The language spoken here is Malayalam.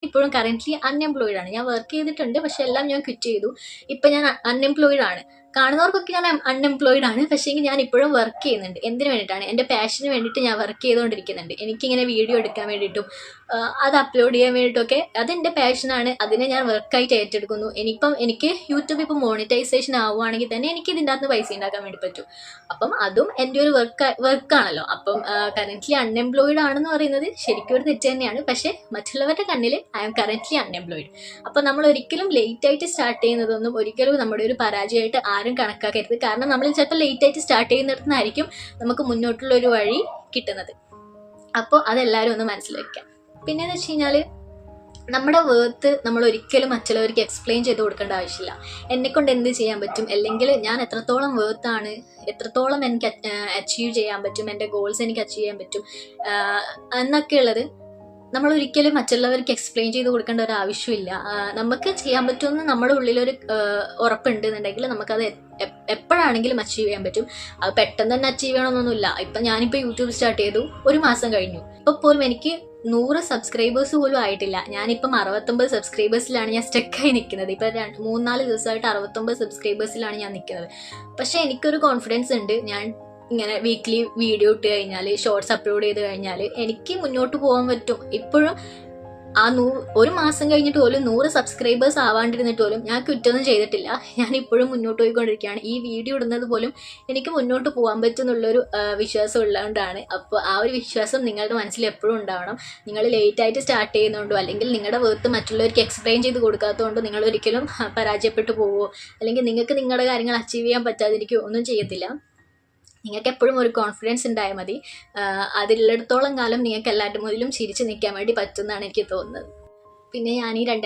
ഇപ്പോഴും കറൻ്റ്ലി അൺഎംപ്ലോയിഡ് ആണ്. ഞാൻ വർക്ക് ചെയ്തിട്ടുണ്ട്, പക്ഷെ എല്ലാം ഞാൻ ക്വിറ്റ് ചെയ്തു. ഇപ്പം ഞാൻ അൺഎംപ്ലോയിഡ് ആണ്. കാണുന്നവർക്കൊക്കെ ഞാൻ അൺഎംപ്ലോയിഡ് ആണ്, പക്ഷേ ഞാൻ ഇപ്പോഴും വർക്ക് ചെയ്യുന്നുണ്ട്. എന്തിനു വേണ്ടിയിട്ടാണ്? എൻ്റെ പാഷന് വേണ്ടിയിട്ട് ഞാൻ വർക്ക് ചെയ്തുകൊണ്ടിരിക്കുന്നുണ്ട്. എനിക്കിങ്ങനെ വീഡിയോ എടുക്കാൻ വേണ്ടിയിട്ടും അത് അപ്ലോഡ് ചെയ്യാൻ വേണ്ടിയിട്ടൊക്കെ അതെൻ്റെ പാഷനാണ്. അതിനെ ഞാൻ വർക്കായിട്ട് ഏറ്റെടുക്കുന്നു. എനിക്ക് യൂട്യൂബ് ഇപ്പോൾ മോണിറ്റൈസേഷൻ ആവുകയാണെങ്കിൽ തന്നെ എനിക്ക് ഇതിൻ്റെ അകത്ത് പൈസ ഉണ്ടാക്കാൻ വേണ്ടി പറ്റും. അപ്പം അതും എൻ്റെ ഒരു വർക്കാണല്ലോ. അപ്പം കറൻ്റ്ലി അൺഎംപ്ലോയിഡ് ആണെന്ന് പറയുന്നത് ശരിക്കും ഒരു തെറ്റ് തന്നെയാണ്. പക്ഷേ മറ്റുള്ളവരുടെ കണ്ണിൽ ഐ ആം കറൻ്റ്ലി അൺഎംപ്ലോയിഡ്. അപ്പോൾ നമ്മൾ ഒരിക്കലും ലേറ്റായിട്ട് സ്റ്റാർട്ട് ചെയ്യുന്നതൊന്നും ഒരിക്കലും നമ്മുടെ ഒരു പരാജയമായിട്ട് ആരും കണക്കാക്കരുത്. കാരണം നമ്മൾ ചിലപ്പോൾ ലേറ്റായിട്ട് സ്റ്റാർട്ട് ചെയ്യുന്നിടത്തുനിന്നായിരിക്കും നമുക്ക് മുന്നോട്ടുള്ളൊരു വഴി കിട്ടുന്നത്. അപ്പോൾ അതെല്ലാവരും ഒന്ന് മനസ്സിലാക്കുക. പിന്നെയെന്ന് വെച്ച് കഴിഞ്ഞാൽ നമ്മുടെ വേർത്ത് നമ്മൾ ഒരിക്കലും മറ്റുള്ളവർക്ക് എക്സ്പ്ലെയിൻ ചെയ്ത് കൊടുക്കേണ്ട ആവശ്യമില്ല. എന്നെക്കൊണ്ട് എന്ത് ചെയ്യാൻ പറ്റും, അല്ലെങ്കിൽ ഞാൻ എത്രത്തോളം വേർത്താണ്, എത്രത്തോളം എനിക്ക് അച്ചീവ് ചെയ്യാൻ പറ്റും, എൻ്റെ ഗോൾസ് എനിക്ക് അച്ചീവ് ചെയ്യാൻ പറ്റും എന്നൊക്കെയുള്ളത് നമ്മൾ ഒരിക്കലും മറ്റുള്ളവർക്ക് എക്സ്പ്ലെയിൻ ചെയ്ത് കൊടുക്കേണ്ട ഒരു ആവശ്യമില്ല. നമുക്ക് ചെയ്യാൻ പറ്റുമെന്ന് നമ്മുടെ ഉള്ളിലൊരു ഉറപ്പുണ്ടെന്നുണ്ടെങ്കിൽ നമുക്കത് എപ്പോഴാണെങ്കിലും അച്ചീവ് ചെയ്യാൻ പറ്റും. അത് പെട്ടെന്ന് തന്നെ അച്ചീവ് ചെയ്യണമെന്നൊന്നുമില്ല. ഇപ്പം ഞാനിപ്പോൾ യൂട്യൂബ് സ്റ്റാർട്ട് ചെയ്തു, 1 മാസം കഴിഞ്ഞു. ഇപ്പോൾ പോലും എനിക്ക് 100 സബ്സ്ക്രൈബേഴ്സ് പോലും ആയിട്ടില്ല. ഞാനിപ്പം 69 സബ്സ്ക്രൈബേഴ്സിലാണ് ഞാൻ സ്റ്റക്കായി നിൽക്കുന്നത്. ഇപ്പം 3-4 ദിവസമായിട്ട് 69 സബ്സ്ക്രൈബേഴ്സിലാണ് ഞാൻ നിൽക്കുന്നത്. പക്ഷേ എനിക്കൊരു കോൺഫിഡൻസ് ഉണ്ട്. ഞാൻ ഇങ്ങനെ വീക്ക്ലി വീഡിയോ ഇട്ട് കഴിഞ്ഞാൽ, ഷോർട്സ് അപ്ലോഡ് ചെയ്ത് കഴിഞ്ഞാൽ എനിക്ക് മുന്നോട്ട് പോകാൻ പറ്റും. ഇപ്പോഴും ആ 1 മാസം കഴിഞ്ഞിട്ട് പോലും 100 സബ്സ്ക്രൈബേഴ്സ് ആവാണ്ടിരുന്നിട്ട് പോലും ഞാൻ ക്വിറ്റൊന്നും ചെയ്തിട്ടില്ല. ഞാൻ ഇപ്പോഴും മുന്നോട്ട് പോയിക്കൊണ്ടിരിക്കുകയാണ്. ഈ വീഡിയോ ഇടുന്നത് പോലും എനിക്ക് മുന്നോട്ട് പോകാൻ പറ്റുമെന്നുള്ളൊരു വിശ്വാസം ഉള്ളതുകൊണ്ടാണ്. അപ്പോൾ ആ ഒരു വിശ്വാസം നിങ്ങളുടെ മനസ്സിൽ എപ്പോഴും ഉണ്ടാവണം. നിങ്ങൾ ലേറ്റായിട്ട് സ്റ്റാർട്ട് ചെയ്യുന്നതുകൊണ്ടോ അല്ലെങ്കിൽ നിങ്ങളുടെ വേർത്ത് മറ്റുള്ളവർക്ക് എക്സ്പ്ലെയിൻ ചെയ്ത് കൊടുക്കാത്തതുകൊണ്ടോ നിങ്ങൾ ഒരിക്കലും പരാജയപ്പെട്ടു പോവുമോ അല്ലെങ്കിൽ നിങ്ങൾക്ക് നിങ്ങളുടെ കാര്യങ്ങൾ അച്ചീവ് ചെയ്യാൻ പറ്റാതിരിക്കുകയോ ഒന്നും ചെയ്യത്തില്ല. നിങ്ങൾക്ക് എപ്പോഴും ഒരു കോൺഫിഡൻസ് ഉണ്ടായാൽ മതി. അതിലുള്ളിടത്തോളം കാലം നിങ്ങൾക്ക് എല്ലാവരുടെ മുന്നിലും ചിരിച്ച് നിൽക്കാൻ വേണ്ടി പറ്റുമെന്നാണ് എനിക്ക് തോന്നുന്നത്. പിന്നെ ഞാൻ ഈ